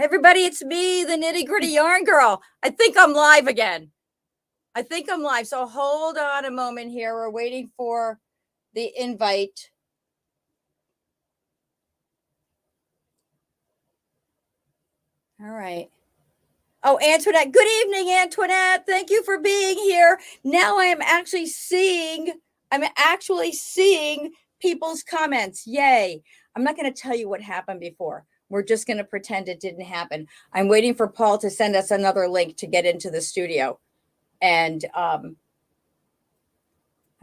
Everybody, it's me, the Nitty Gritty Yarn Girl. I think I'm live again. I think I'm live. So hold on a moment here. We're waiting for the invite. All right. Oh, Antoinette. Good evening, Antoinette. Thank you for being here. Now I am actually seeing people's comments. Yay. I'm not going to tell you what happened before. We're just going to pretend it didn't happen. I'm waiting for Paul to send us another link to get into the studio. And I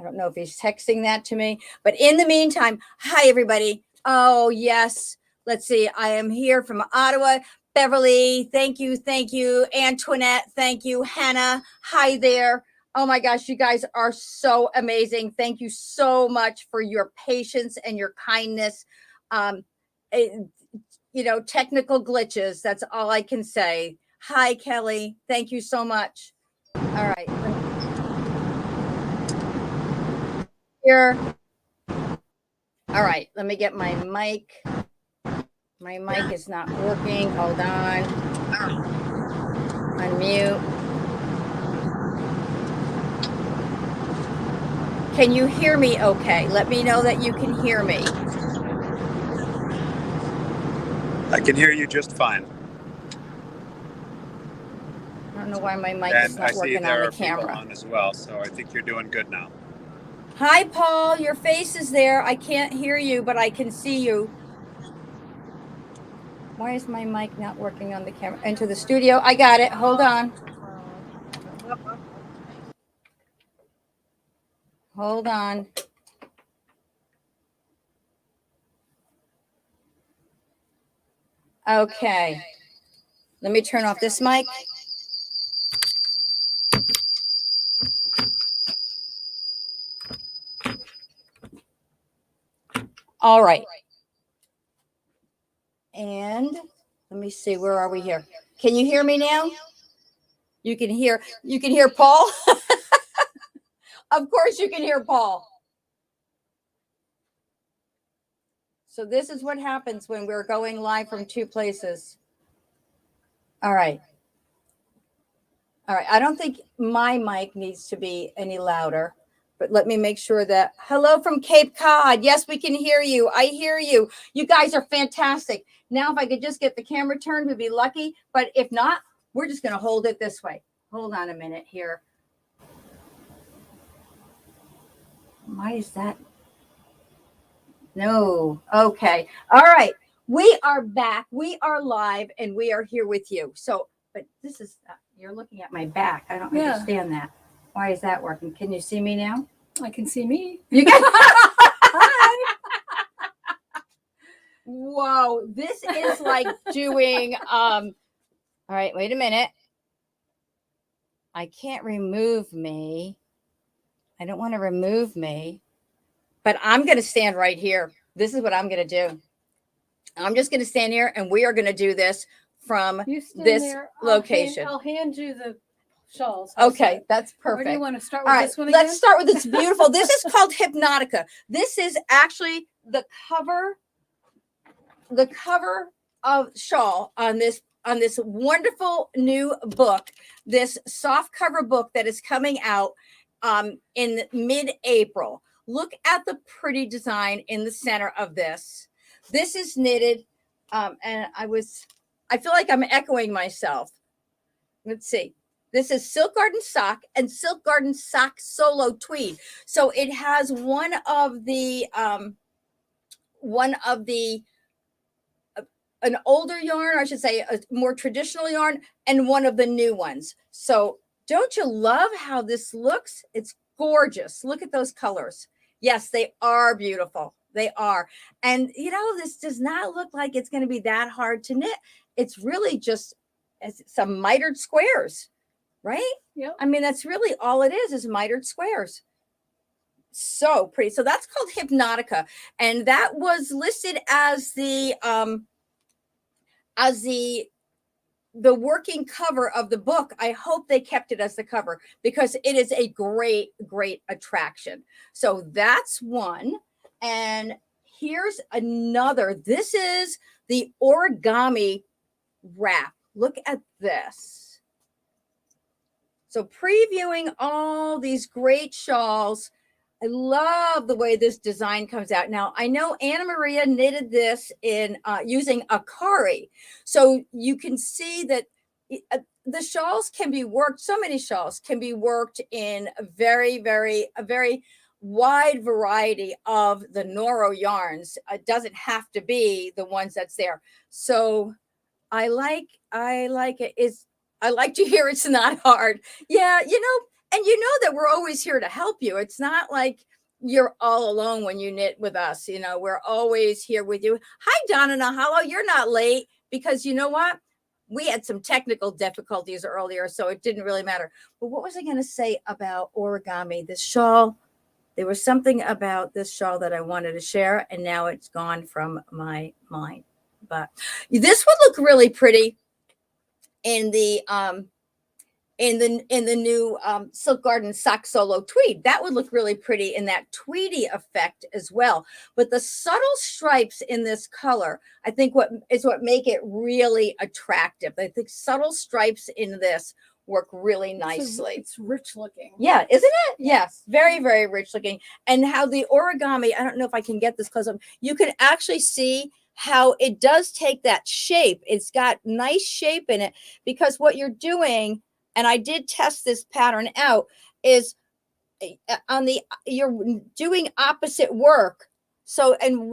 don't know if he's texting that to me. But in the meantime, hi, everybody. Oh, yes. Let's see. I am here from Ottawa. Beverly, thank you. Thank you. Antoinette, thank you. Hannah, hi there. Oh, my gosh. You guys are so amazing. Thank you so much for your patience and your kindness. Technical glitches. That's all I can say. Hi, Kelly. Thank you so much. All right. Here. All right. Let me get my mic. My mic is not working. Hold on. Unmute. Can you hear me okay? Let me know that you can hear me. I can hear you just fine. I don't know why my mic is not working on the camera. On as well, so I think you're doing good now. Hi, Paul. Your face is there. I can't hear you, but I can see you. Why is my mic not working on the camera? Enter the studio. I got it. Hold on. Hold on. Okay. Let me turn off this mic. All right. And let me see, where are we here? Can you hear me now? You can hear Paul? Of course you can hear Paul. So this is what happens when we're going live from two places. All right. All right. I don't think my mic needs to be any louder, but let me make sure that, hello from Cape Cod. Yes, we can hear you. I hear you. You guys are fantastic. Now, if I could just get the camera turned, we'd be lucky. But if not, we're just going to hold it this way. Hold on a minute here. Why is that? No. Okay. All right. We are back. We are live and we are here with you. So, but this is, you're looking at my back. I don't understand that. Why is that working? Can you see me now? I can see me. You can. Hi. Whoa. This is like doing, all right, wait a minute. I can't remove me. I don't want to remove me. But I'm going to stand right here. This is what I'm going to do. I'm just going to stand here and we are going to do this from this location. I'll hand you the shawls. Okay, that's perfect. Where do you want to start with this one again? Let's start with this beautiful. This is called Hypnotica. This is actually the cover of Shawl on this wonderful new book, this soft cover book that is coming out in mid-April. Look at the pretty design in the center of this. This is knitted, and I feel like I'm echoing myself. Let's see. This is Silk Garden Sock and Silk Garden Sock Solo Tweed. So it has one of the an older yarn, I should say, a more traditional yarn, and one of the new ones. So don't you love how this looks? It's gorgeous. Look at those colors. Yes, they are beautiful. They are. And, this does not look like it's going to be that hard to knit. It's really just some mitered squares, right? Yeah. I mean, that's really all it is mitered squares. So pretty. So that's called Hypnotica. And that was listed as the working cover of the book. I hope they kept it as the cover because it is a great, great attraction. So that's one. And here's another. This is the Origami Wrap. Look at this. So previewing all these great shawls. I love the way this design comes out. Now, I know Anna Maria knitted this in using Akari. So you can see that the shawls can be worked, so many shawls can be worked in a very wide variety of the Noro yarns. It doesn't have to be the ones that's there. So I like it. I like to hear it's not hard. Yeah, and you know that we're always here to help you. It's not like you're all alone when you knit with us. We're always here with you. Hi, Donna Nahalo. You're not late because you know what? We had some technical difficulties earlier, so it didn't really matter. But what was I going to say about origami? This shawl, there was something about this shawl that I wanted to share, and now it's gone from my mind. But this would look really pretty in the new Silk Garden Sock Solo tweed. That would look really pretty in that tweedy effect as well. But the subtle stripes in this color, I think what make it really attractive. I think subtle stripes in this work really nicely. It's rich looking. Yeah, isn't it? Yes, very, very rich looking. And how the origami, I don't know if I can get this close up. You can actually see how it does take that shape. It's got nice shape in it because what you're doing, and I did test this pattern out, is you're doing opposite work. So on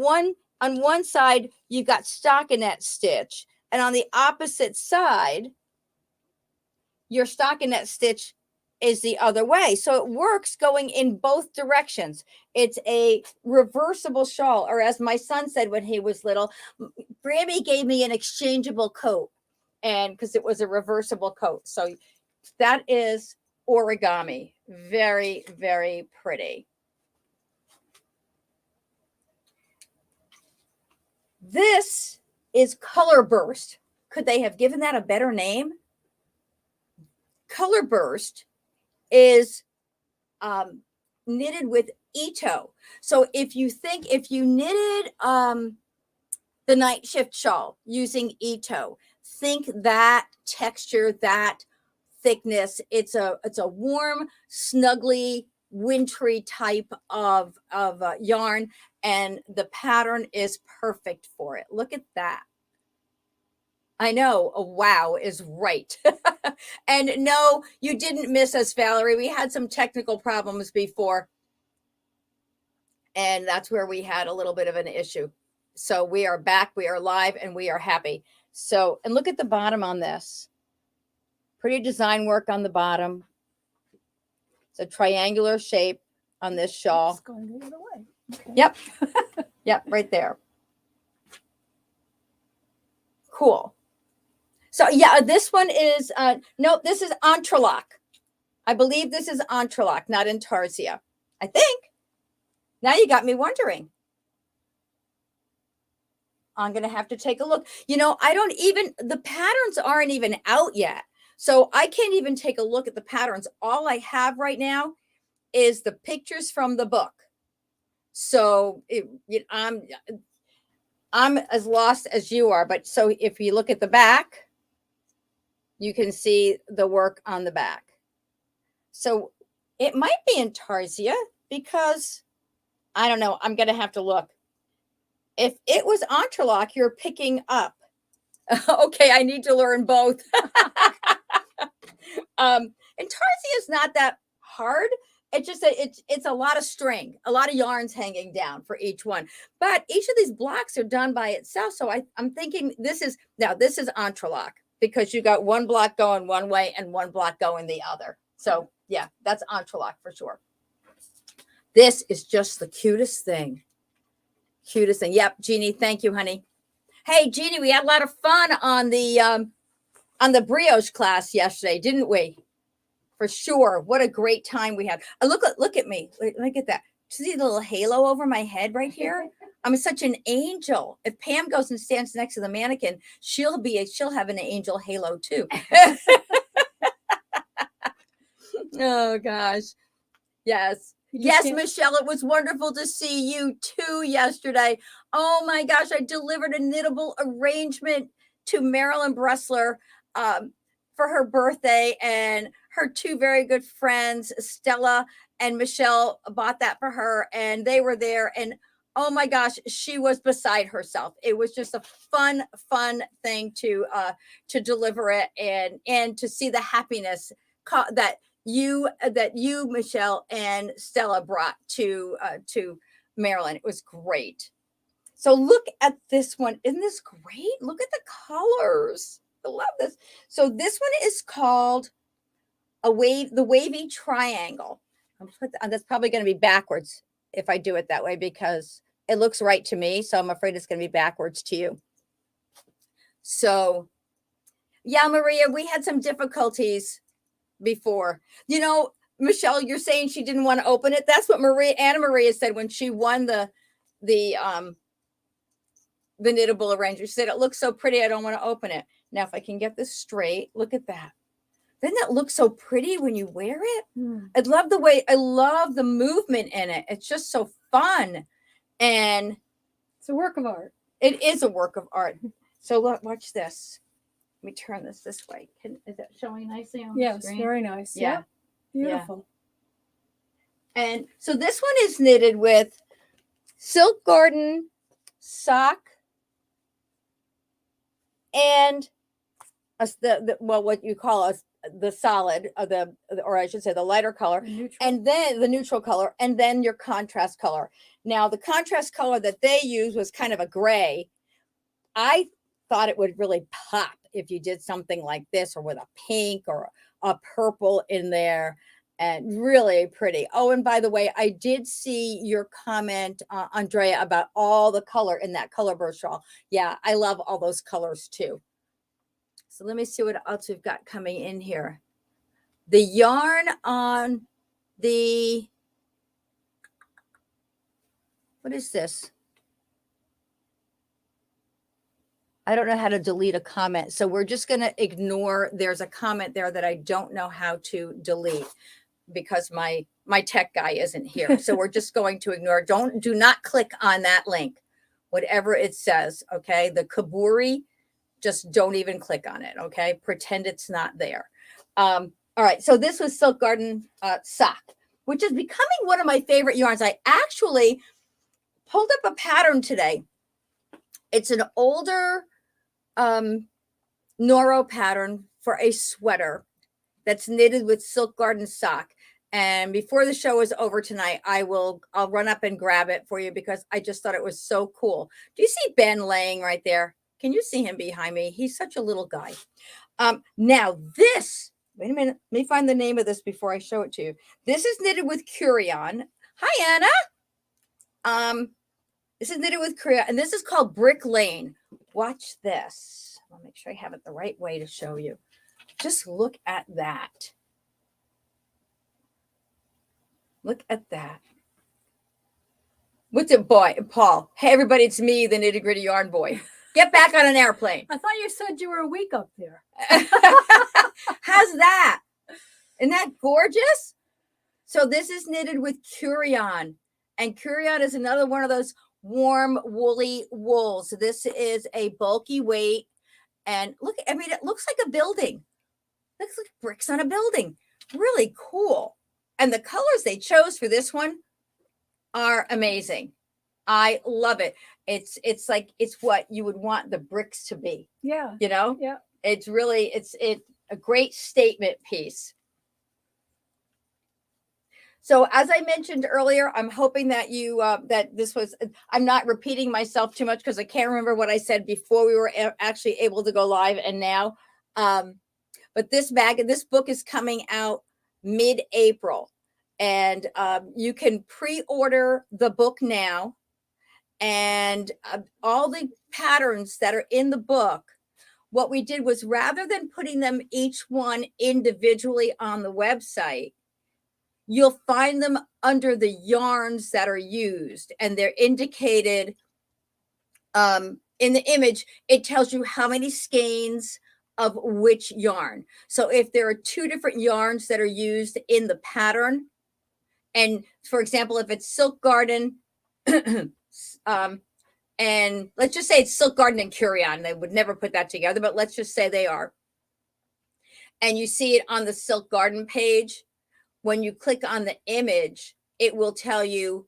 one side, you've got stockinette stitch, and on the opposite side, your stockinette stitch is the other way. So it works going in both directions. It's a reversible shawl, or as my son said when he was little, Grammy gave me an exchangeable coat, and because it was a reversible coat. So that is origami. Very, very pretty. This is Color Burst. Could they have given that a better name? Color Burst is knitted with Ito. So if you knitted the night shift shawl using Ito, think that texture, that thickness. It's a warm, snuggly, wintry type of yarn, and the pattern is perfect for it. Look at that. I know a wow is right. And no, you didn't miss us, Valerie. We had some technical problems before, and that's where we had a little bit of an issue. So we are back, we are live, and we are happy. So, and look at the bottom on this. Pretty design work on the bottom. It's a triangular shape on this shawl. It's going the other way. Okay. Yep. Yep, right there. Cool. So yeah, this one is, no, this is Entrelac. I believe this is Entrelac, not Intarsia. I think. Now you got me wondering. I'm going to have to take a look. The patterns aren't even out yet. So I can't even take a look at the patterns. All I have right now is the pictures from the book. So I'm as lost as you are. But so if you look at the back, you can see the work on the back. So it might be Intarsia because I don't know. I'm going to have to look. If it was Entrelac, you're picking up. Okay, I need to learn both. Intarsia is not that hard. It's just it's a lot of string, a lot of yarns hanging down for each one. But each of these blocks are done by itself. So I'm thinking this is Entrelac because you got one block going one way and one block going the other. So yeah, that's Entrelac for sure. This is just the cutest thing. Cutest thing. Yep, Jeannie, thank you, honey. Hey, Jeannie, we had a lot of fun on the brioche class yesterday, didn't we? For sure. What a great time we had. Look at me. Look at that. See the little halo over my head right here? I'm such an angel. If Pam goes and stands next to the mannequin, she'll have an angel halo too. Oh gosh. Yes. Yes, Michelle, it was wonderful to see you too yesterday. Oh my gosh, I delivered a knittable arrangement to Marilyn Bressler for her birthday, and her two very good friends, Stella and Michelle, bought that for her, and they were there. And oh my gosh, she was beside herself. It was just a fun thing to deliver it, and to see the happiness that you Michelle and Stella brought to Marilyn. It was great. So look at this one. Isn't this great? Look at the colors. I love this. So this one is called the wavy triangle. That's probably going to be backwards if I do it that way, because it looks right to me. So I'm afraid it's going to be backwards to you. So yeah, Maria, we had some difficulties before. You know, Michelle, you're saying she didn't want to open it. That's what Anna Maria said when she won the knittable arranger. She said, it looks so pretty, I don't want to open it. Now, if I can get this straight, look at that. Doesn't that look so pretty when you wear it? I love the movement in it. It's just so fun. And It's a work of art. it is a work of art. So look, watch this. Let me turn this way. Is that showing nicely on the screen? Yes, very nice. Yeah. Beautiful. And so this one is knitted with Silk Garden sock and what you call the solid, or I should say the lighter color, and then the neutral color, and then your contrast color. Now, the contrast color that they used was kind of a gray. I thought it would really pop if you did something like this, or with a pink or a purple in there, and really pretty. Oh, and by the way, I did see your comment, Andrea, about all the color in that color burst shawl. Yeah, I love all those colors too. So let me see what else we've got coming in here. The yarn on the, what is this? I don't know how to delete a comment. So we're just going to ignore. There's a comment there that I don't know how to delete because my tech guy isn't here. So we're just going to ignore. Do not click on that link, whatever it says. Okay. The Kaburi, just don't even click on it. Okay. Pretend it's not there. All right. So this was Silk Garden sock, which is becoming one of my favorite yarns. I actually pulled up a pattern today. It's an older Noro pattern for a sweater that's knitted with Silk Garden sock. And before the show is over tonight, I'll run up and grab it for you because I just thought it was so cool. Do you see Ben laying right there? Can you see him behind me? He's such a little guy. Now this, wait a minute. Let me find the name of this before I show it to you. This is knitted with Curion. Hi, Anna. This is knitted with Curion, and this is called Brick Lane. Watch this. I'll make sure I have it the right way to show you. Just look at that. Look at that. What's it, boy? Paul. Hey, everybody, it's me, the Nitty Gritty Yarn Boy. Get back on an airplane. I thought you said you were a week up there. How's that? Isn't that gorgeous? So this is knitted with Curion. And Curion is another one of those warm, woolly wools. This is a bulky weight. And look, I mean, it looks like a building. It looks like bricks on a building. Really cool. And the colors they chose for this one are amazing. I love it. It's like, it's what you would want the bricks to be. Yeah. You know? Yeah. It's really, it's a great statement piece. So as I mentioned earlier, I'm hoping that you, that this was, I'm not repeating myself too much because I can't remember what I said before we were actually able to go live and now. But this book is coming out mid-April, and you can pre-order the book now. And all the patterns that are in the book, what we did was, rather than putting them each one individually on the website, you'll find them under the yarns that are used, and they're indicated in the image. It tells you how many skeins of which yarn. So if there are two different yarns that are used in the pattern, and for example, if it's Silk Garden And let's just say it's Silk Garden and Curion. They would never put that together, but let's just say they are. And you see it on the Silk Garden page. When you click on the image, it will tell you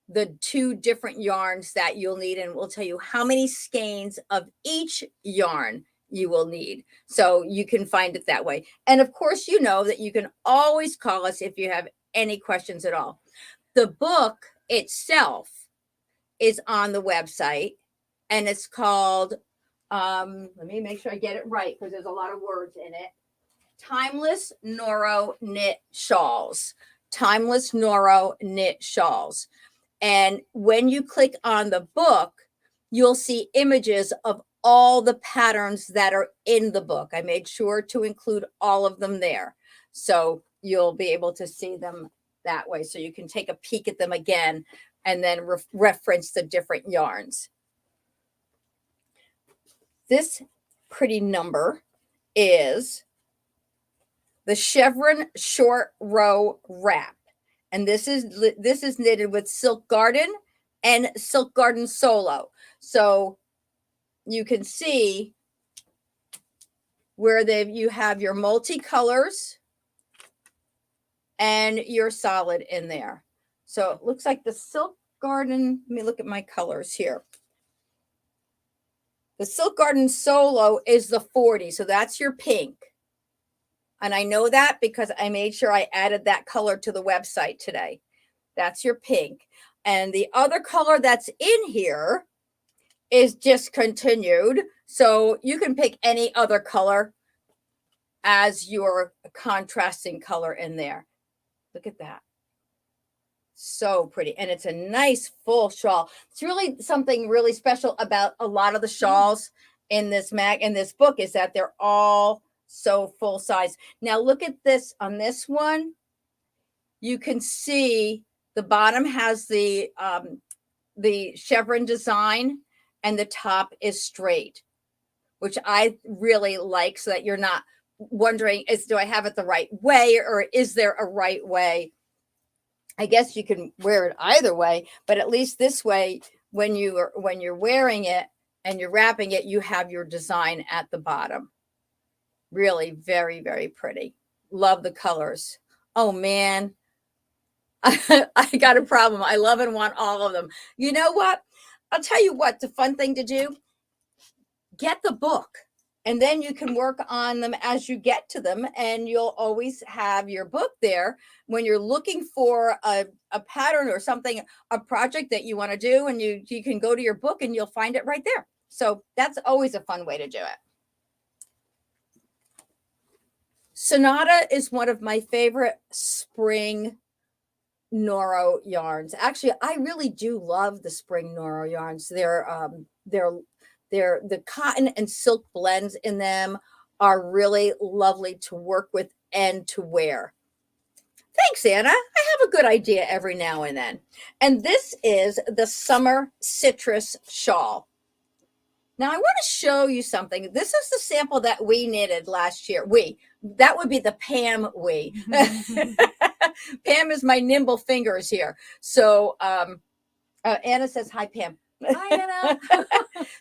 the 2 different yarns that you'll need, and will tell you how many skeins of each yarn you will need. So you can find it that way. And of course, you know that you can always call us if you have any questions at all. The book itself is on the website, and it's called, let me make sure I get it right because there's a lot of words in it. Timeless Noro Knit Shawls. Timeless Noro Knit Shawls. And when you click on the book, you'll see images of all the patterns that are in the book. I made sure to include all of them there. So you'll be able to see them that way. So you can take a peek at them again and then reference the different yarns. This pretty number is the Chevron Short Row Wrap. And this is knitted with Silk Garden and Silk Garden Solo. So you can see where you have your multicolors and your solid in there. So it looks like the Silk Garden, let me look at my colors here. The Silk Garden Solo is the 40, so that's your pink. And I know that because I made sure I added that color to the website today. That's your pink. And the other color that's in here is discontinued. So you can pick any other color as your contrasting color in there. Look at that. So pretty. And it's a nice full shawl. It's really something really special about a lot of the shawls in this book is that they're all so full size. Now look at this on this one. You can see the bottom has the chevron design and the top is straight, which I really like, so that you're not wondering, do I have it the right way, or is there a right way? I guess you can wear it either way, but at least this way, when you're wearing it and you're wrapping it, you have your design at the bottom. Really very, very pretty. Love the colors. Oh man, I got a problem. I love and want all of them. You know what? I'll tell you what, the fun thing to do, get the book, and then you can work on them as you get to them, and you'll always have your book there when you're looking for a pattern or something, a project that you want to do, and you can go to your book and you'll find it right there. So that's always a fun way to do it. Sonata is one of my favorite spring Noro yarns. Actually, I really do love the spring Noro yarns. The cotton and silk blends in them are really lovely to work with and to wear. Thanks, Anna. I have a good idea every now and then. And this is the Summer Citrus Shawl. Now, I want to show you something. This is the sample that we knitted last year. That would be the Pam we. Pam is my nimble fingers here. So Anna says, hi, Pam. Hi, Anna.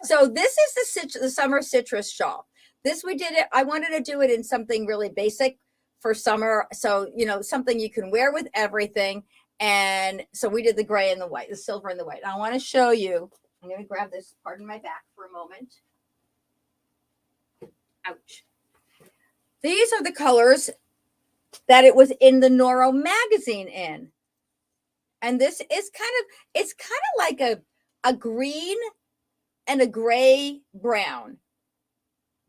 So this is the Summer Citrus Shawl. This we did it. I wanted to do it in something really basic for summer. So, something you can wear with everything. And so we did the gray and the white, the silver and the white. I want to show you. I'm going to grab this, pardon my back for a moment. Ouch. These are the colors that it was in the Noro magazine in. And this is kind of like a green and a gray brown.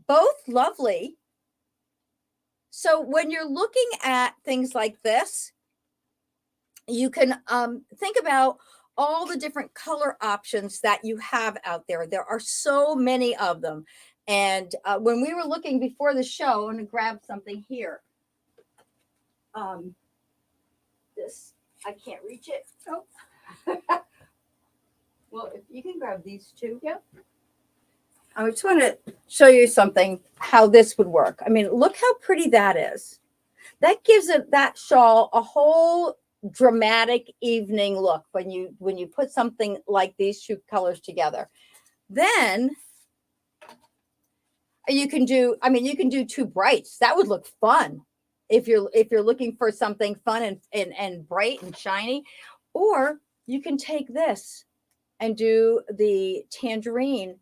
Both lovely. So when you're looking at things like this, you can think about all the different color options that you have out there. There are so many of them. And when we were looking before the show, I'm going to grab something here. This, I can't reach it. Oh. Well, if you can grab these two. Yep. I just want to show you something, how this would work. I mean, look how pretty that is. That gives that shawl a whole dramatic evening look when you put something like these two colors together. Then you can do, I mean, you can do two brights. That would look fun if you're looking for something fun and bright and shiny. Or you can take this and do the tangerine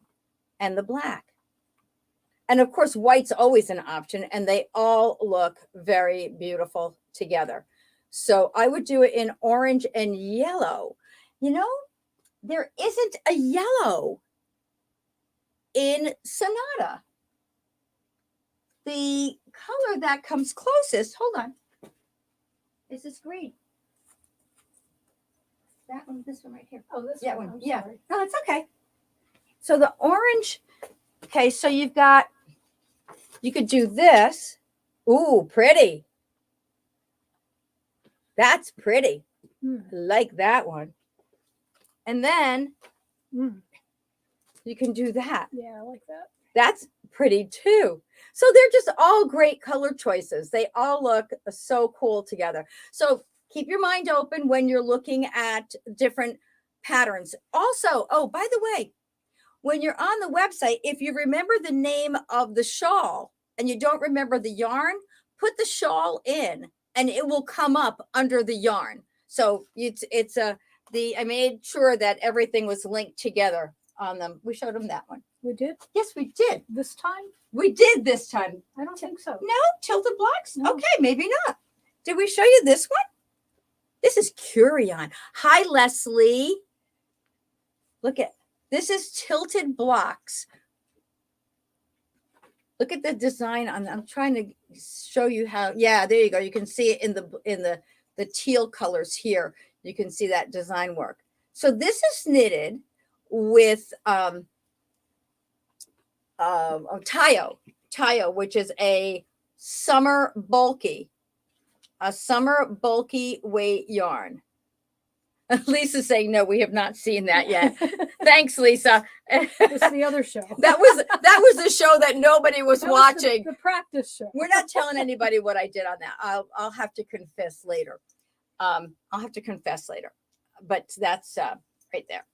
and the black. And of course, white's always an option, and they all look very beautiful together. So I would do it in orange and yellow. You know, there isn't a yellow in Sonata. The color that comes closest, hold on, is this green. That one, this one right here. Oh, this Yeah, one. I'm yeah. sorry. No, it's okay. So the orange, okay, so you've got, you could do this. Ooh, pretty. That's pretty. Mm. I like that one. And then Mm. you can do that. Yeah, I like that. That's pretty too. So they're just all great color choices. They all look so cool together. So keep your mind open when you're looking at different patterns. Also, oh, by the way, when you're on the website, if you remember the name of the shawl and you don't remember the yarn, put the shawl in and it will come up under the yarn. So I made sure that everything was linked together on them. We showed them that one. We did Yes, we did. this time? We did this time. I don't think so. No, tilted blocks? No. Okay, maybe not. Did we show you this one? This is Curion. Hi, Leslie. Look at, this is tilted blocks. Look at the design on, I'm trying to show you how, yeah, there you go. You can see it in the teal colors here. You can see that design work. So this is knitted with Tayo, which is a summer bulky weight yarn. Lisa's saying, no, we have not seen that yet. Thanks, Lisa. It's the other show. That was the show that nobody was That was watching. the practice show. We're not telling anybody what I did on that. I'll have to confess later. But that's right there.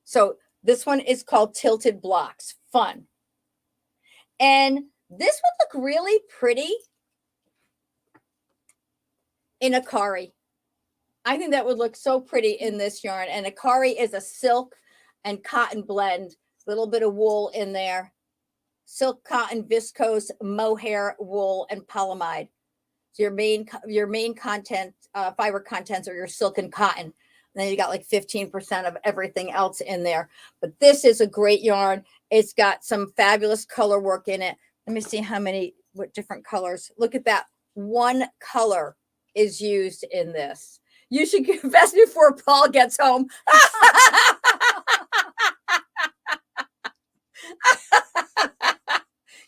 So this one is called Tilted Blocks. Fun. And this would look really pretty in Akari. I think that would look so pretty in this yarn. And Akari is a silk and cotton blend, a little bit of wool in there. Silk, cotton, viscose, mohair, wool, and polyamide. So your main content, fiber contents are your silk and cotton. And then you got like 15% of everything else in there. But this is a great yarn. It's got some fabulous color work in it. Let me see what different colors. Look at that. One color is used in this. You should confess before Paul gets home.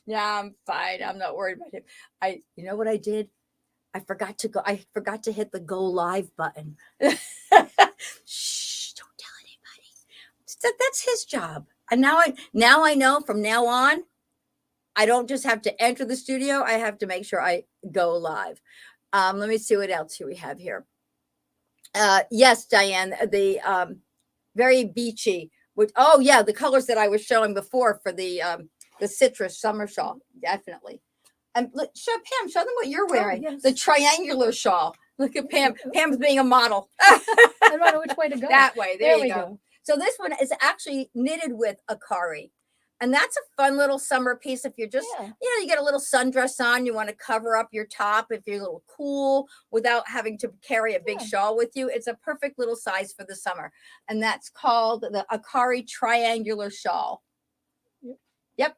Yeah, I'm fine. I'm not worried about him. You know what I did? I forgot to hit the go live button. Shh, don't tell anybody. That's his job. And now I know from now on, I don't just have to enter the studio. I have to make sure I go live. Let me see what else we have here. Yes, Diane, the very beachy. Oh yeah, the colors that I was showing before for the citrus summer shawl, definitely. And look, show them what you're wearing. Yes. The triangular shawl. Look at Pam. Pam's being a model. I don't know which way to go. That way. There we you go. So this one is actually knitted with Akari. And that's a fun little summer piece. If you're just, you get a little sundress on, you want to cover up your top if you're a little cool without having to carry a big shawl with you. It's a perfect little size for the summer. And that's called the Akari Triangular Shawl. Yep.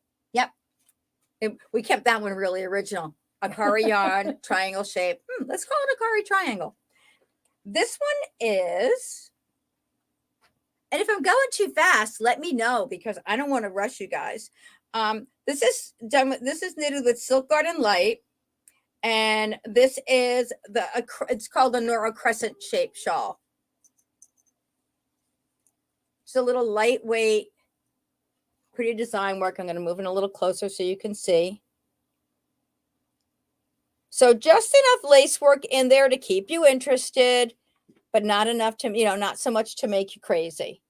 We kept that one really original. Akari yarn, triangle shape. Let's call it Akari Triangle. This one is... And if I'm going too fast, let me know because I don't want to rush you guys. This is knitted with Silk Garden Light, and this is it's called the Noro Crescent shape shawl. It's a little lightweight, pretty design work. I'm going to move in a little closer so you can see. So just enough lace work in there to keep you interested. but not enough to, not so much to make you crazy.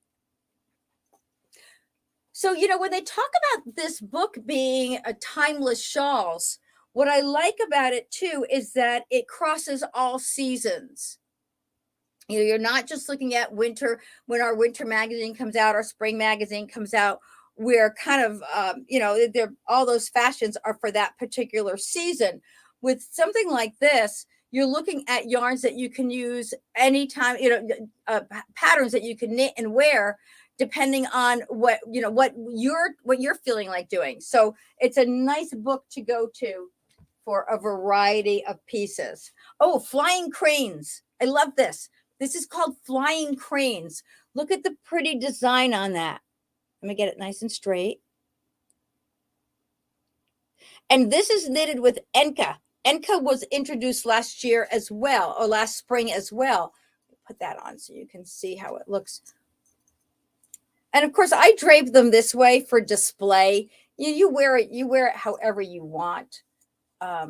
So, when they talk about this book being a timeless shawls, what I like about it too is that it crosses all seasons. You're not just looking at winter when our winter magazine comes out, our spring magazine comes out. We're kind of, all those fashions are for that particular season. With something like this, you're looking at yarns that you can use anytime, patterns that you can knit and wear, depending on what you're feeling like doing. So it's a nice book to go to for a variety of pieces. Oh, flying cranes. I love this. This is called Flying Cranes. Look at the pretty design on that. Let me get it nice and straight. And this is knitted with Enka. Enka was introduced last year as well, or last spring as well. Put that on so you can see how it looks. And of course, I drape them this way for display. You wear it however you want. I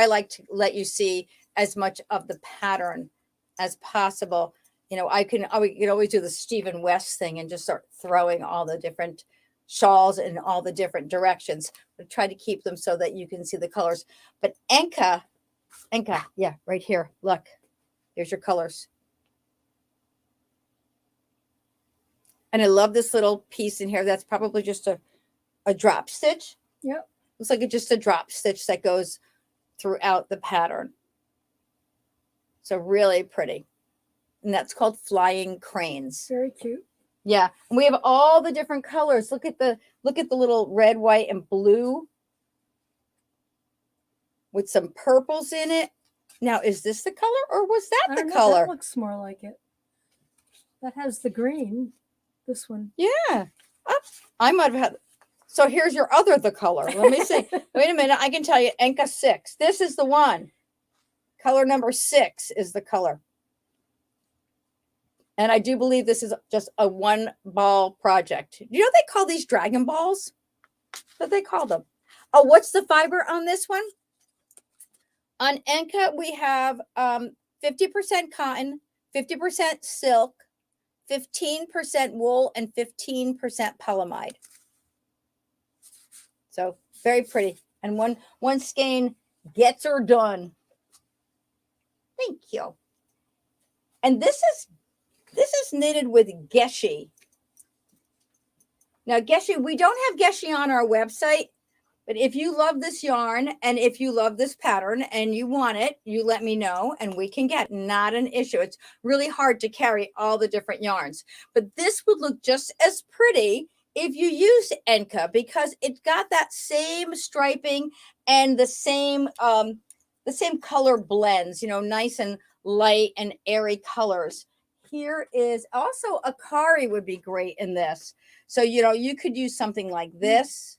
like to let you see as much of the pattern as possible. I can always do the Stephen West thing and just start throwing all the different shawls in all the different directions. I try to keep them so that you can see the colors. But Enka, yeah, right here. Look, here's your colors. And I love this little piece in here. That's probably just a drop stitch. Yep. Looks like it's just a drop stitch that goes throughout the pattern. So really pretty. And that's called Flying Cranes. Very cute. Yeah. And we have all the different colors. Look at the little red, white, and blue with some purples in it. Now, is this the color or was that the color? That looks more like it. That has the green. This one. Yeah. Oh, I might have had. So here's your the color. Let me see. Wait a minute. I can tell you Enka 6. This is the one. Color number 6 is the color. And I do believe this is just a one ball project. You know they call these Dragon Balls? What they call them? Oh, what's the fiber on this one? On Enka, we have 50% cotton, 50% silk, 15% wool, and 15% polyamide. So very pretty. And one skein gets her done. Thank you. And this is knitted with Geshi. Now, Geshi, we don't have Geshi on our website, but if you love this yarn and if you love this pattern and you want it, you let me know and we can get it. Not an issue. It's really hard to carry all the different yarns, but this would look just as pretty if you use Enka because it's got that same striping and the same color blends, nice and light and airy colors. Here is also Akari would be great in this. So, you could use something like this,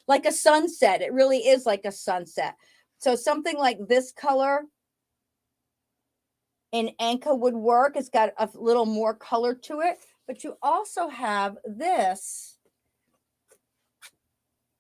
like a sunset. It really is like a sunset. So something like this color in Enka would work. It's got a little more color to it, but you also have this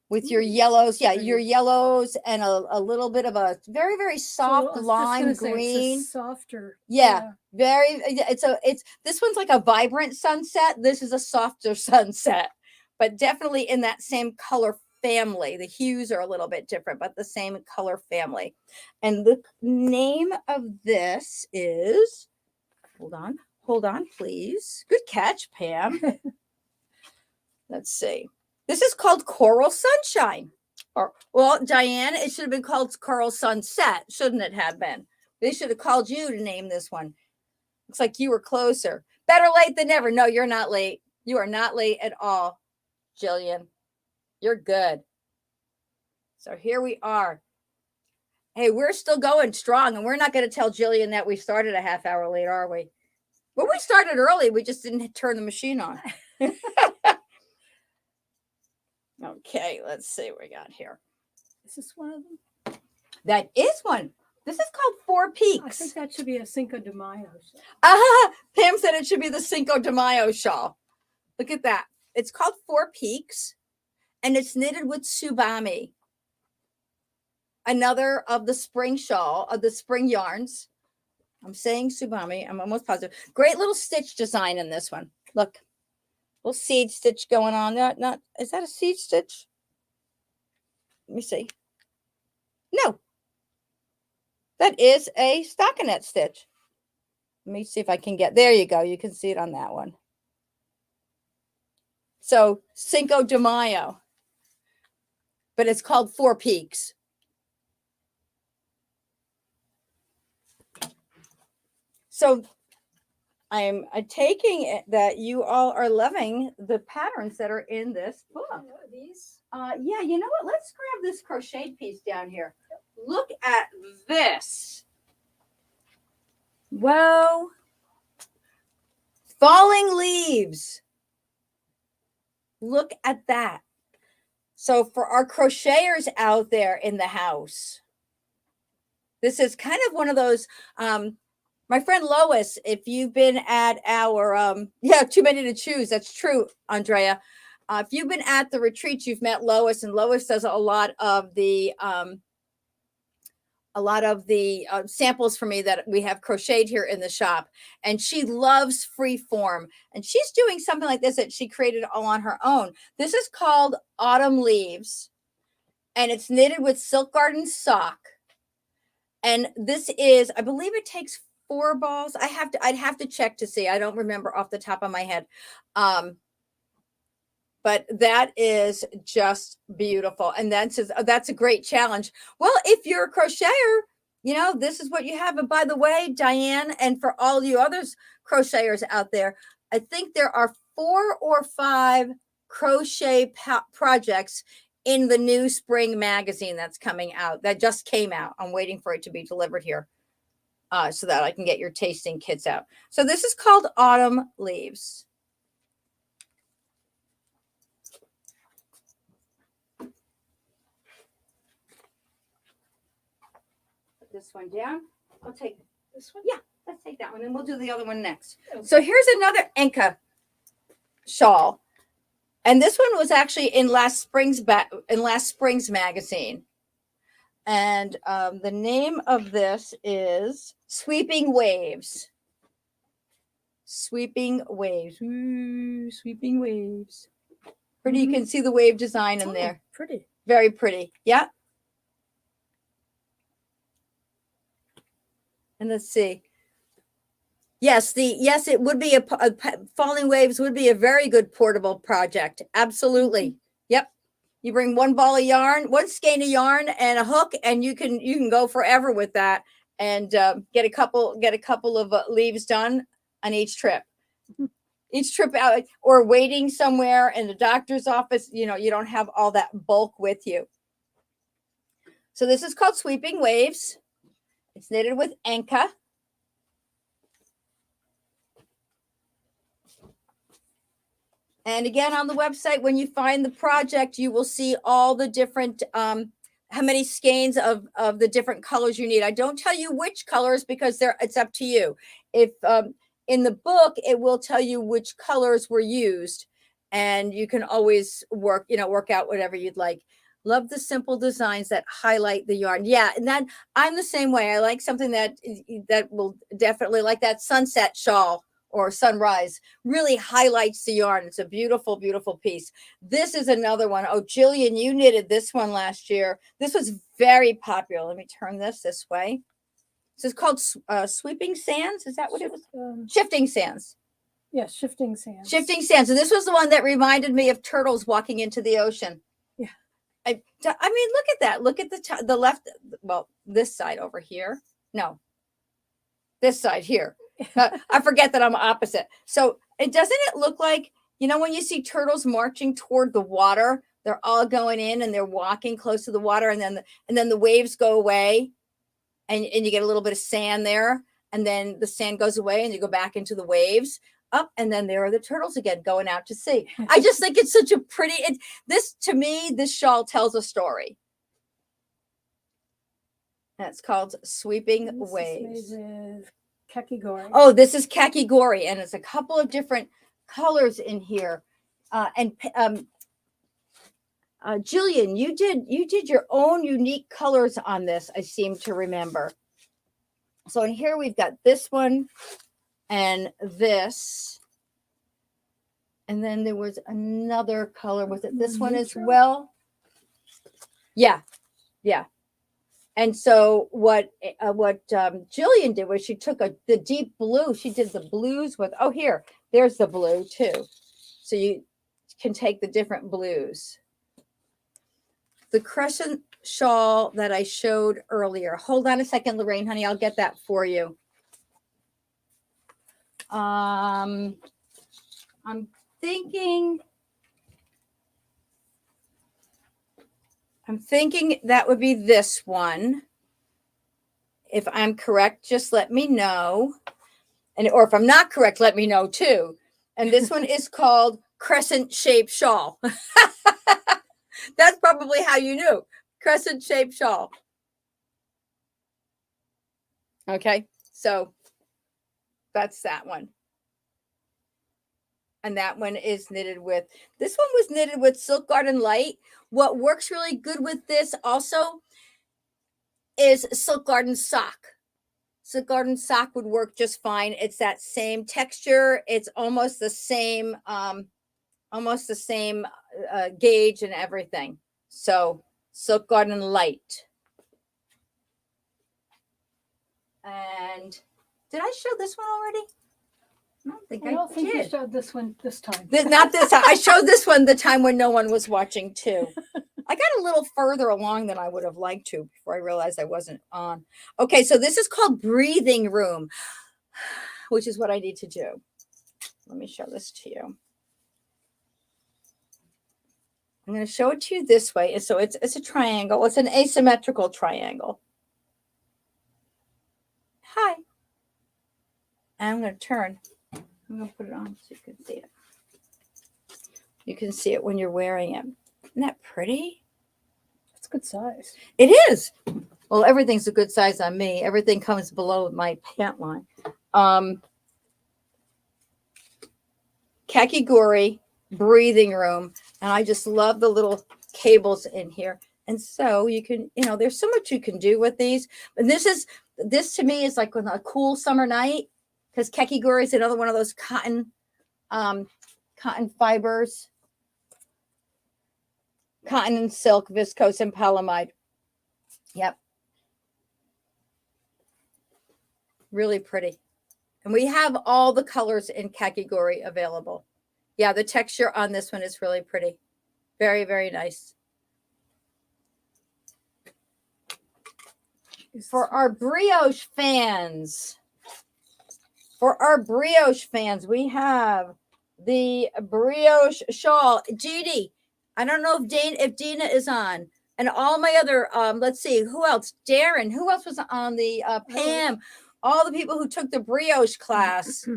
with your yellows. Yeah, your yellows and a little bit of a very, very soft lime green. It's softer. Yeah, very. It's this one's like a vibrant sunset. This is a softer sunset, but definitely in that same color family. The hues are a little bit different, but the same color family. And the name of this is, hold on, please. Good catch, Pam. Let's see. This is called Coral Sunshine. Or, well, Diane, it should have been called Coral Sunset, shouldn't it have been? They should have called you to name this one. Looks like you were closer. Better late than never. No, you're not late. You are not late at all, Jillian. You're good. So here we are. Hey, we're still going strong, and we're not going to tell Jillian that we started a half hour late, are we? Well, we started early. We just didn't turn the machine on. Okay, let's see what we got here. Is this one of them? That is one. This is called Four Peaks. I think that should be a Cinco de Mayo. Pam said it should be the Cinco de Mayo shawl. Look at that. It's called Four Peaks, and it's knitted with Tsubami. another of the spring shawl, of the spring yarns. I'm saying Subami. I'm almost positive. Great little stitch design in this one. Look, little seed stitch going on. Not is that a seed stitch? Let me see. No, that is a stockinette stitch. Let me see if I can get, there you go. You can see it on that one. So Cinco de Mayo, but it's called Four Peaks. So I'm taking it that you all are loving the patterns that are in this book. These? Yeah, you know what? Let's grab this crocheted piece down here. Look at this. Whoa. Falling leaves. Look at that. So for our crocheters out there in the house, this is kind of one of those, my friend Lois, if you've been at our, yeah, too many to choose. That's true, Andrea. If you've been at the retreat, you've met Lois, and Lois does a lot of the samples for me that we have crocheted here in the shop. And she loves free form. And she's doing something like this that she created all on her own. This is called Autumn Leaves. And it's knitted with Silk Garden sock. And this is, I believe it takes 4 balls. I'd have to check to see. I don't remember off the top of my head. But that is just beautiful. And that's a great challenge. Well, if you're a crocheter, you know, this is what you have. And by the way, Diane, and for all you others crocheters out there, I think there are 4 or 5 crochet projects in the new spring magazine that's coming out. That just came out. I'm waiting for it to be delivered here so that I can get your tasting kits out. So this is called Autumn Leaves. This one down. I'll take this one. Yeah, let's take that one, and we'll do the other one next. Okay. So here's another Enka shawl, and this one was actually in last spring's magazine. And the name of this is Sweeping Waves. Sweeping Waves. Ooh, sweeping waves. Pretty. Mm-hmm. You can see the wave design in there. Pretty. Very pretty. Yeah. And let's see. Yes, it would be a Falling Waves would be a very good portable project. Absolutely. Yep. You bring 1 ball of yarn, 1 skein of yarn, and a hook, and you can go forever with that, and get a couple of leaves done on each trip. Each trip out, or waiting somewhere in the doctor's office. You know, you don't have all that bulk with you. So this is called Sweeping Waves. It's knitted with Enka. And again, on the website, when you find the project, you will see all the different, how many skeins of the different colors you need. I don't tell you which colors because it's up to you. If in the book, it will tell you which colors were used, and you can always work out whatever you'd like. Love the simple designs that highlight the yarn. Yeah, and that I'm the same way. I like something that will definitely, like that sunset shawl or sunrise, really highlights the yarn. It's a beautiful, beautiful piece. This is another one. Oh, Jillian, you knitted this one last year. This was very popular. Let me turn this way. This is called Sweeping Sands. Is that what it was? Shifting Sands. Yeah, Shifting Sands. Shifting Sands. And this was the one that reminded me of turtles walking into the ocean. Yeah. I mean, look at that. Look at the left. Well, this side over here. No, this side here. I forget that I'm opposite. So doesn't it look like, you know, when you see turtles marching toward the water, they're all going in and they're walking close to the water, and then the waves go away, and you get a little bit of sand there, and then the sand goes away and you go back into the waves. Up, and then there are the turtles again going out to sea. I just think it's such a pretty. To me, this shawl tells a story. That's called Sweeping Waves. Kakigori. Oh, this is Kakigori, and it's a couple of different colors in here, and Jillian, you did your own unique colors on this, I seem to remember. So in here we've got this one and this. And then there was another color. Was it this one as well? Yeah. Yeah. And so what Jillian did was she took the deep blue. She did the blues with, oh, here, there's the blue too. So you can take the different blues. The Crescent shawl that I showed earlier. Hold on a second, Lorraine, honey. I'll get that for you. I'm thinking that would be this one. If I'm correct, just let me know. Or if I'm not correct, let me know too. And this one is called Crescent Shaped Shawl. That's probably how you knew. Crescent Shaped Shawl. Okay, so that's that one. And that one is knitted with, this one was knitted with Silk Garden Light. What works really good with this also is Silk Garden Sock. Silk Garden Sock would work just fine. It's that same texture. It's almost the same gauge and everything. So Silk Garden Light. And did I show this one already? I don't think you showed this one this time. Not this time. I showed this one the time when no one was watching too. I got a little further along than I would have liked to before I realized I wasn't on. Okay, so this is called Breathing Room, which is what I need to do. Let me show this to you. I'm going to show it to you this way. So it's a triangle. It's an asymmetrical triangle. Hi. And I'm going to turn. I'm going to put it on so you can see it. You can see it when you're wearing it. Isn't that pretty? It's a good size. It is. Well, everything's a good size on me. Everything comes below my pant line. Kakigori Breathing Room. And I just love the little cables in here. And so you can, there's so much you can do with these. And this to me is like on a cool summer night, because Kakigori is another one of those cotton fibers. Cotton and silk, viscose and polyamide. Yep. Really pretty. And we have all the colors in Kakigori available. Yeah, the texture on this one is really pretty. Very, very nice. For our brioche fans, we have the brioche shawl. Judy, I don't know if Dina is on. And all my other, let's see, who else? Darren, who else was on the Pam? All the people who took the brioche class.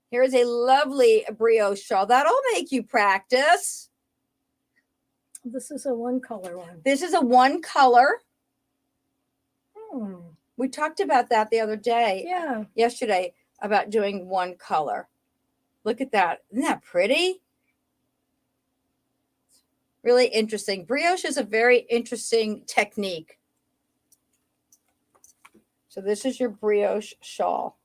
Here's a lovely brioche shawl. That'll make you practice. This is a one color one. This is a one color. We talked about that the other day. Yeah. Yesterday about doing one color. Look at that. Isn't that pretty? Really interesting. Brioche is a very interesting technique. So this is your brioche shawl.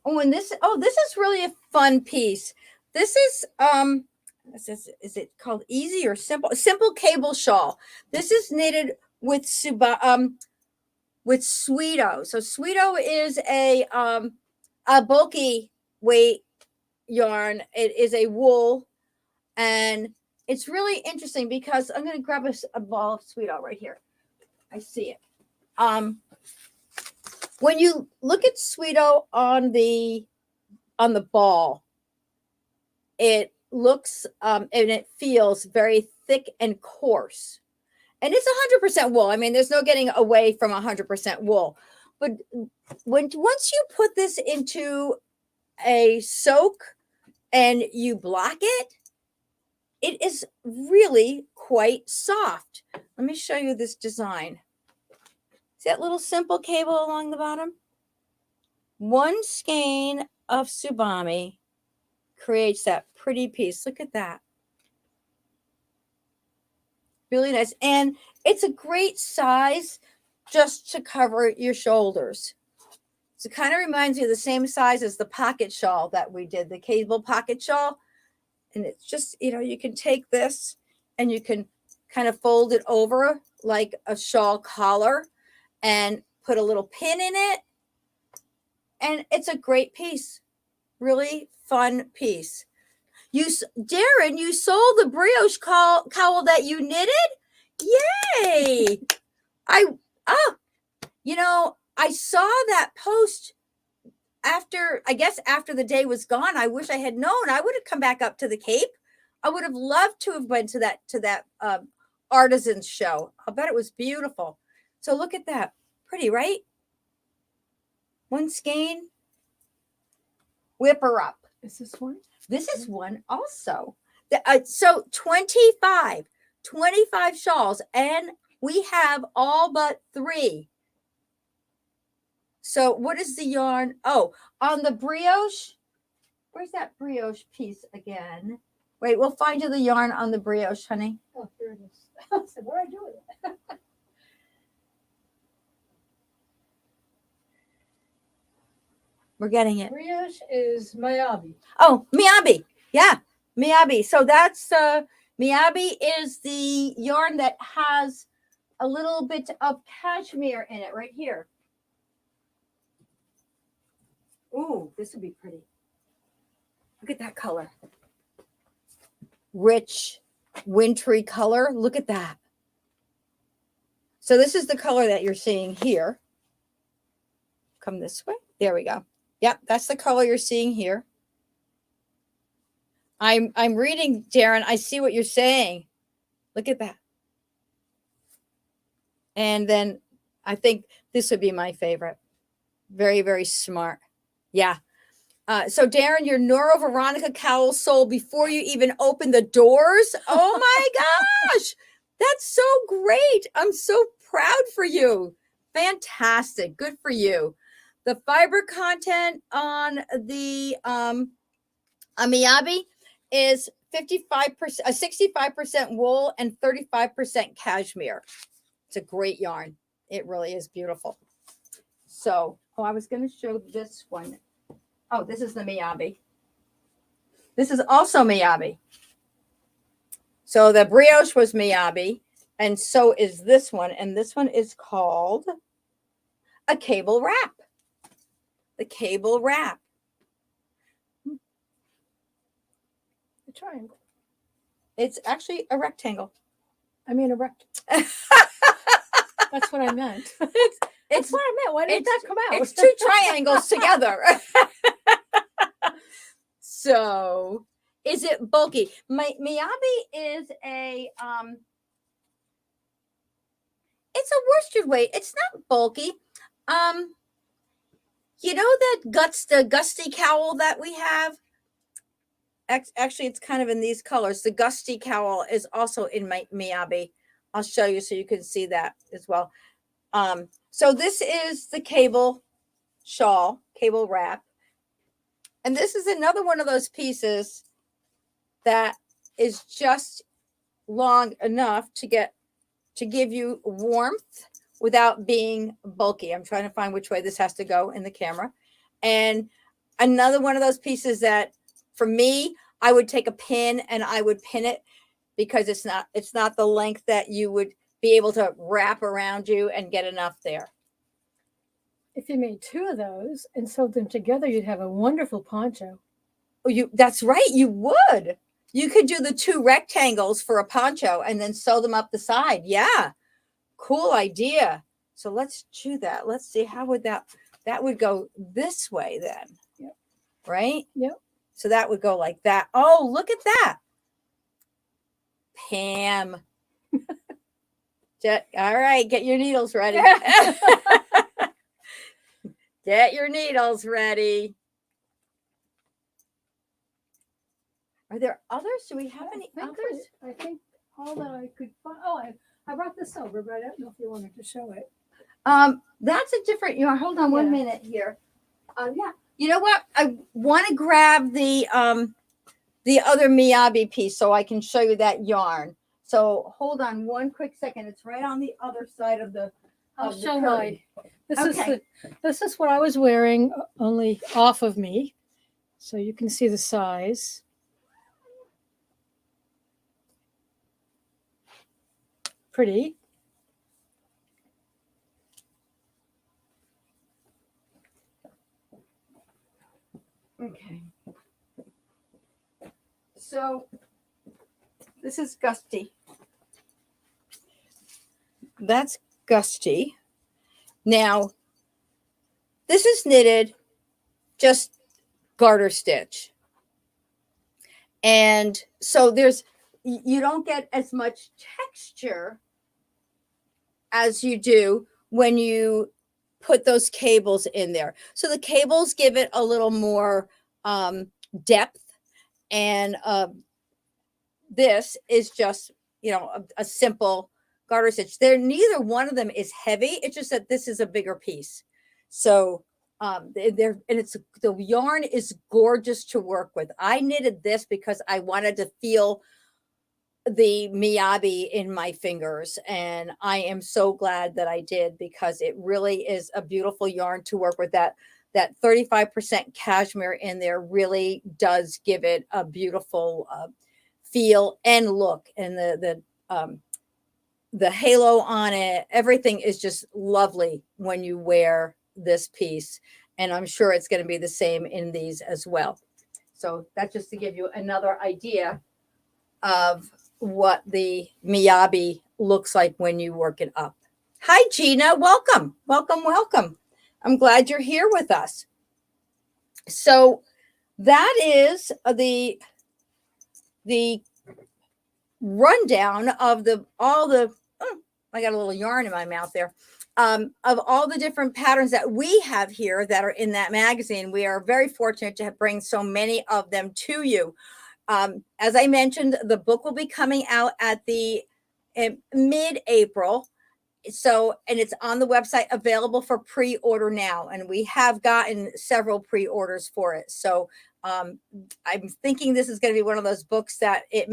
Oh, and this is really a fun piece. This is is it called easy or simple? Simple cable shawl. This is knitted with Sweeto. So Sweeto is a bulky weight yarn. It is a wool, and it's really interesting because I'm going to grab a ball of Sweeto right here. I see it. When you look at Sweeto on the ball, it looks and it feels very thick and coarse. And it's 100% wool. I mean, there's no getting away from 100% wool. But once you put this into a soak and you block it, it is really quite soft. Let me show you this design. See that little simple cable along the bottom? One skein of Tsubami creates that pretty piece. Look at that. Really nice. And it's a great size just to cover your shoulders. So it kind of reminds me of the same size as the pocket shawl that we did, the cable pocket shawl. And it's just, you can take this and you can kind of fold it over like a shawl collar and put a little pin in it. And it's a great piece. Really fun piece. Darren, you sold the brioche cowl that you knitted? Yay! I saw that post after the day was gone. I wish I had known. I would have come back up to the Cape. I would have loved to have went to that artisans show. I bet it was beautiful. So look at that. Pretty, right? One skein. Whip her up. Is this one? This is one also. So 25 shawls, and we have all but 3. So what is the yarn? Oh, on the brioche. Where's that brioche piece again? Wait, we'll find you the yarn on the brioche, honey. Oh, here it is. So what do I do with it? We're getting it. Brioche is Miyabi. Oh, Miyabi. Yeah, Miyabi. So that's Miyabi is the yarn that has a little bit of cashmere in it right here. Ooh, this would be pretty. Look at that color. Rich, wintry color. Look at that. So this is the color that you're seeing here. Come this way. There we go. Yep, that's the color you're seeing here. I'm reading, Darren. I see what you're saying. Look at that. And then I think this would be my favorite. Very, very smart. Yeah. So Darren, your Noro Veronica cowl sold before you even opened the doors. Oh my gosh. That's so great. I'm so proud for you. Fantastic. Good for you. The fiber content on the Miyabi is 65% wool and 35% cashmere. It's a great yarn. It really is beautiful. So, I was going to show this one. Oh, this is the Miyabi. This is also Miyabi. So the brioche was Miyabi, and so is this one. And this one is called a cable wrap. The cable wrap. A triangle. It's actually a rectangle. I mean a rect. That's what I meant. That's what I meant. Why did that come out? It's 2 triangles together. So, is it bulky? Miyabi is a it's a worsted weight. It's not bulky. You know the gusty cowl that we have? Actually, it's kind of in these colors. The gusty cowl is also in my Miyabi. I'll show you so you can see that as well. So this is the cable shawl, cable wrap. And this is another one of those pieces that is just long enough to give you warmth without being bulky. I'm trying to find which way this has to go in the camera. And another one of those pieces that for me, I would take a pin and I would pin it because it's not the length that you would be able to wrap around you and get enough there. If you made 2 of those and sewed them together, you'd have a wonderful poncho. Oh, that's right. You would. You could do the 2 rectangles for a poncho and then sew them up the side. Yeah. Cool idea. So let's do that. Let's see, how would that would go this way then. Yep. Right? Yep. So that would go like that. Oh, look at that. Pam. All right, get your needles ready. Get your needles ready. Are there others? Do we have any others? I think all that I could find. Oh, I brought this over, but I don't know if you wanted to show it. That's a different. Hold on one minute here. Yeah. You know what? I want to grab the the other Miyabi piece so I can show you that yarn. So hold on one quick second. It's right on the other side of the. I'll show curtain. this is what I was wearing, only off of me, so you can see the size. Pretty. Okay. So this is Gusty. That's Gusty. Now, this is knitted just garter stitch. And so you don't get as much texture as you do when you put those cables in there. So the cables give it a little more depth, and this is just, a simple garter stitch. Neither one of them is heavy. It's just that this is a bigger piece. So the yarn is gorgeous to work with. I knitted this because I wanted to feel the Miyabi in my fingers, and I am so glad that I did, because it really is a beautiful yarn to work with. That 35% cashmere in there really does give it a beautiful feel and look, and the halo on it, everything is just lovely when you wear this piece, and I'm sure it's going to be the same in these as well. So that's just to give you another idea of what the Miyabi looks like when you work it up. Hi, Gina. Welcome. I'm glad you're here with us. So that is the rundown of I got a little yarn in my mouth there, of all the different patterns that we have here that are in that magazine. We are very fortunate to bring so many of them to you. As I mentioned, the book will be coming out at the mid-April. So, and it's on the website, available for pre-order now. And we have gotten several pre-orders for it. So I'm thinking this is going to be one of those books that you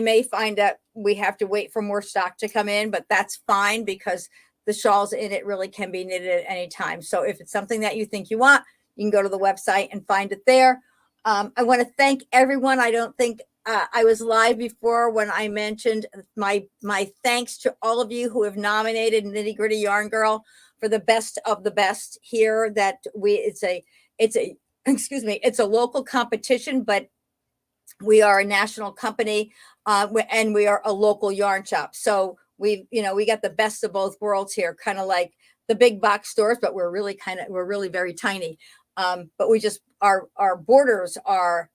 may find that we have to wait for more stock to come in, but that's fine, because the shawls in it really can be knitted at any time. So if it's something that you think you want, you can go to the website and find it there. I want to thank everyone. I don't think I was live before when I mentioned my thanks to all of you who have nominated Nitty Gritty Yarn Girl for the best of the best here. It's a local competition, but we are a national company, and we are a local yarn shop. So we got the best of both worlds here, kind of like the big box stores, but we're really very tiny. But our borders are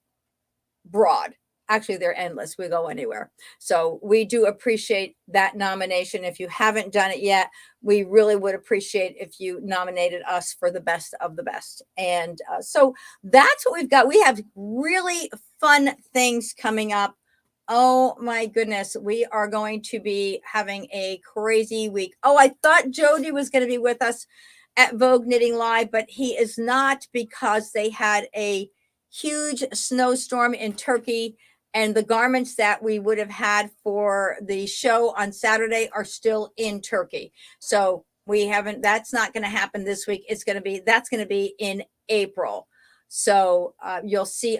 broad. Actually, they're endless. We go anywhere. So we do appreciate that nomination. If you haven't done it yet, we really would appreciate if you nominated us for the best of the best. And so that's what we've got. We have really fun things coming up. Oh my goodness. We are going to be having a crazy week. Oh, I thought Jody was going to be with us at Vogue Knitting Live, but he is not, because they had a huge snowstorm in Turkey, and the garments that we would have had for the show on Saturday are still in Turkey. So that's not going to happen this week. That's going to be in April. So you'll see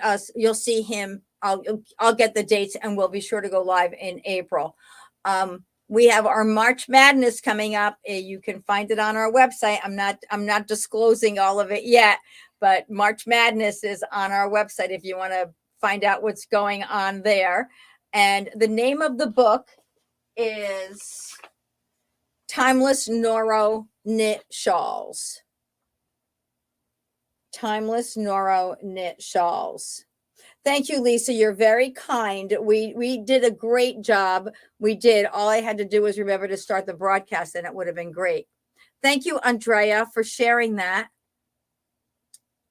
him. I'll get the dates, and we'll be sure to go live in April. We have our March Madness coming up. You can find it on our website. I'm not disclosing all of it yet, but March Madness is on our website if you want to find out what's going on there. And the name of the book is Timeless Noro Knit Shawls. Timeless Noro Knit Shawls. Thank you, Lisa. You're very kind. We did a great job. We did. All I had to do was remember to start the broadcast, and it would have been great. Thank you, Andrea, for sharing that.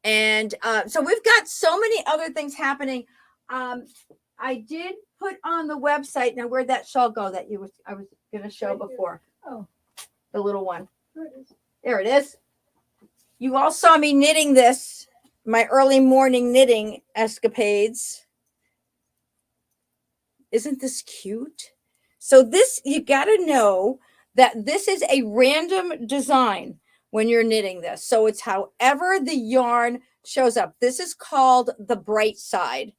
And so we've got so many other things happening. I did put on the website. Now, where'd that shawl go that I was going to show before? Oh, the little one. There it is. You all saw me knitting this, my early morning knitting escapades. Isn't this cute? So this, you got to know that this is a random design when you're knitting this. So it's however the yarn shows up. This is called the bright side.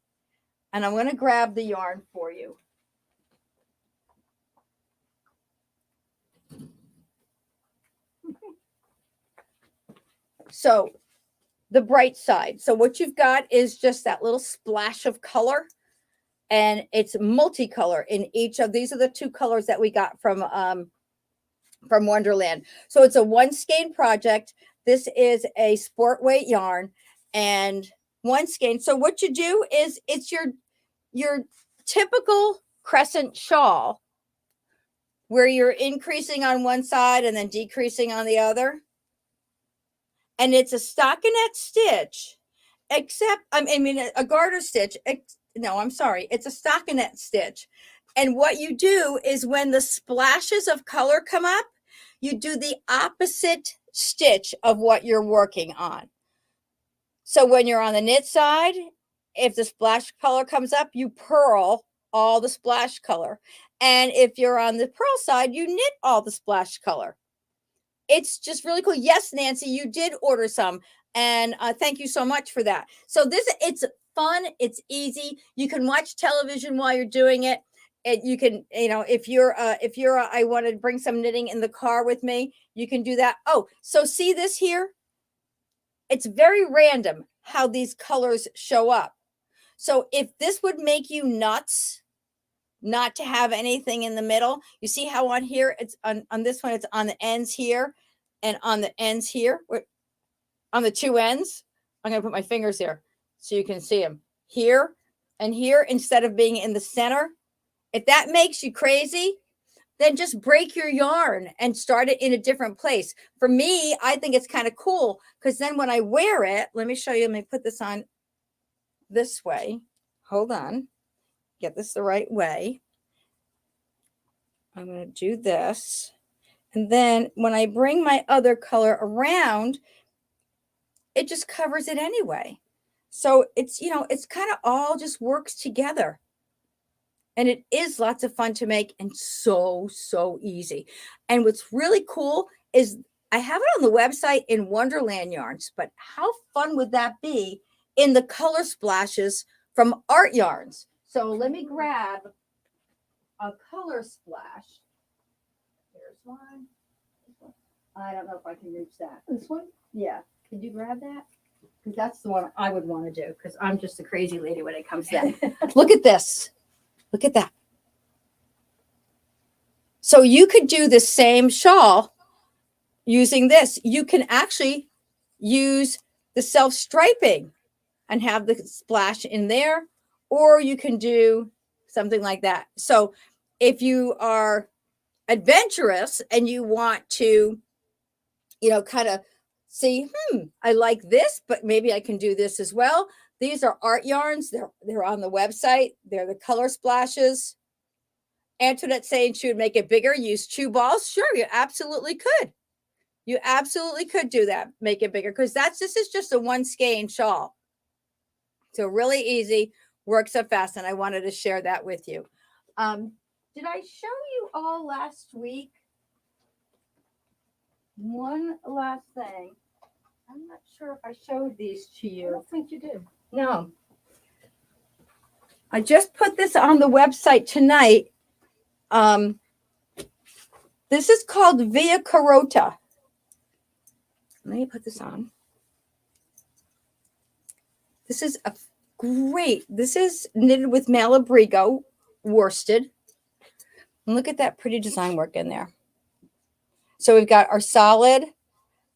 And I'm going to grab the yarn for you. So the bright side. So what you've got is just that little splash of color, and it's multicolor in each of these are the two colors that we got from Wonderland. So it's a one skein project. This is a sport weight yarn and one skein. So what you do is it's your typical Crescent shawl where you're increasing on one side and then decreasing on the other. And it's a stockinette stitch, except, I mean, a garter stitch. No, I'm sorry. It's a stockinette stitch. And what you do is when the splashes of color come up, you do the opposite stitch of what you're working on. So when you're on the knit side, if the splash color comes up, you purl all the splash color. And if you're on the purl side, you knit all the splash color. It's just really cool. Yes, Nancy, you did order some. And thank you so much for that. So it's fun. It's easy. You can watch television while you're doing it. You can, if you're I want to bring some knitting in the car with me, you can do that. Oh, so see this here? It's very random how these colors show up. So if this would make you nuts not to have anything in the middle, you see how on here, it's on this one, it's on the ends here and on the ends here, on the two ends. I'm going to put my fingers here so you can see them here and here instead of being in the center. If that makes you crazy, then just break your yarn and start it in a different place. For me, I think it's kind of cool because then when I wear it, let me show you. Let me put this on this way. Hold on. Get this the right way. I'm going to do this. And then when I bring my other color around, it just covers it anyway. So it's, it's kind of all just works together. And it is lots of fun to make and so easy. And what's really cool is I have it on the website in Wonderland Yarns, but how fun would that be in the color splashes from Art Yarns? So let me grab a color splash. Here's one. I don't know if I can reach that. This one? Yeah. Can you grab that? Because that's the one I would want to do because I'm just a crazy lady when it comes to that. Look at this. Look at that. So you could do the same shawl using this. You can actually use the self-striping and have the splash in there, or you can do something like that. So if you are adventurous and you want to, kind of see, I like this, but maybe I can do this as well. These are Art Yarns. They're on the website. They're the color splashes. Antoinette's saying she would make it bigger, use chew balls. Sure, you absolutely could. You absolutely could do that, make it bigger, because this is just a one skein shawl. So really easy, works up fast, and I wanted to share that with you. Did I show you all last week? One last thing. I'm not sure if I showed these to you. I don't think you did. No. I just put this on the website tonight. This is called Via Carota. Let me put this on. This is this is knitted with Malabrigo worsted. And look at that pretty design work in there. So we've got our solid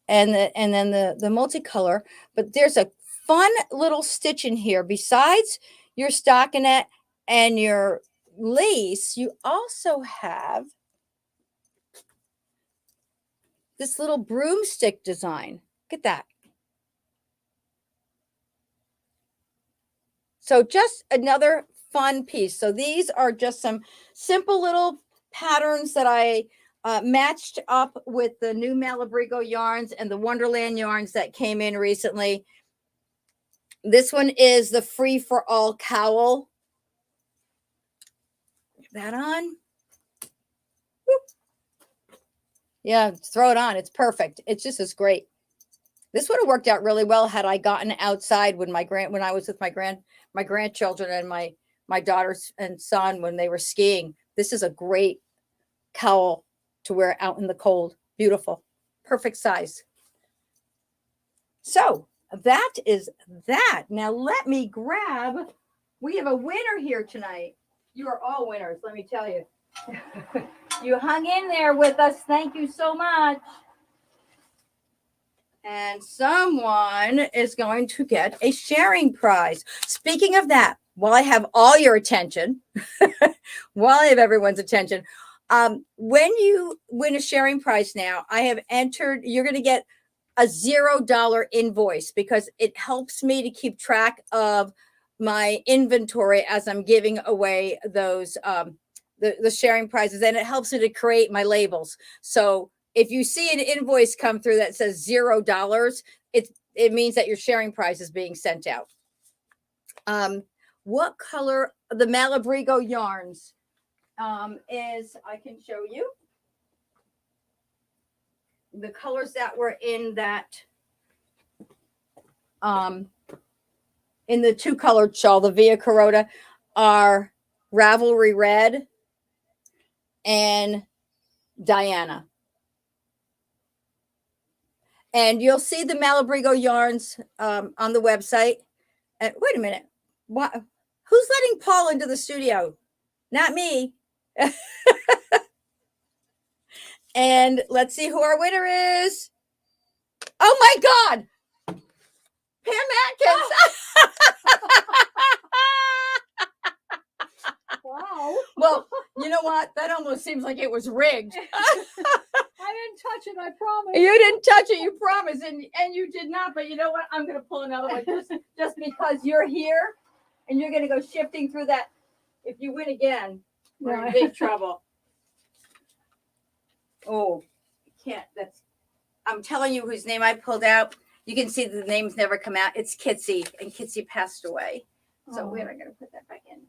and then the multicolor, but there's a fun little stitch in here. Besides your stockinette and your lace, you also have this little broomstick design. Look at that. So just another fun piece. So these are just some simple little patterns that I matched up with the new Malabrigo yarns and the Wonderland yarns that came in recently. This one is the Free for All cowl. that on. Whoop. Yeah, throw it on. It's perfect. It's just as great. This would have worked out really well had I gotten outside when when I was with my grandchildren and my daughters and son when they were skiing. This is a great cowl to wear out in the cold. Beautiful. Perfect size. So that is that. Now let me grab. We have a winner here tonight. You are all winners, let me tell you. You hung in there with us. Thank you so much. And someone is going to get a sharing prize. Speaking of that, while I have all your attention, while I have everyone's attention, when you win a sharing prize now, I have entered, you're going to get a $0 invoice because it helps me to keep track of my inventory as I'm giving away those the sharing prizes, and it helps me to create my labels. So if you see an invoice come through that says $0, it means that your sharing prize is being sent out. What color the Malabrigo yarns is, I can show you the colors that were in that in the 2-colored shawl, the Via Carota, are Ravelry Red and Diana. And you'll see the Malabrigo yarns on the website. Wait a minute. What? Who's letting Paul into the studio? Not me. And let's see who our winner is. Oh my God. Pam Atkins. Wow. Well, you know what? That almost seems like it was rigged. I didn't touch it, I promise. You didn't touch it, you promised, and you did not. But you know what? I'm going to pull another one just because you're here, and you're going to go shifting through that. If you win again, we're in big trouble. Oh, can't. I'm telling you whose name I pulled out. You can see the names never come out. It's Kitsy, and Kitsy passed away. So where am I going to put that back in?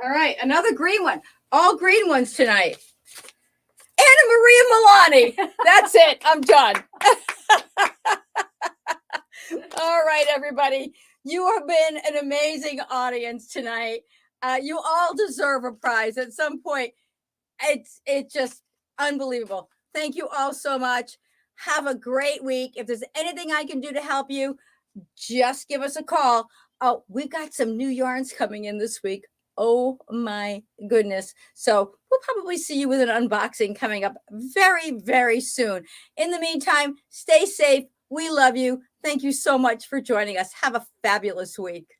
All right, another green one. All green ones tonight. Anna Maria Milani. That's it. I'm done. All right, everybody. You have been an amazing audience tonight. You all deserve a prize at some point. It's just unbelievable. Thank you all so much. Have a great week. If there's anything I can do to help you, just give us a call. Oh, we've got some new yarns coming in this week. Oh my goodness. So we'll probably see you with an unboxing coming up very, very soon. In the meantime, stay safe. We love you. Thank you so much for joining us. Have a fabulous week.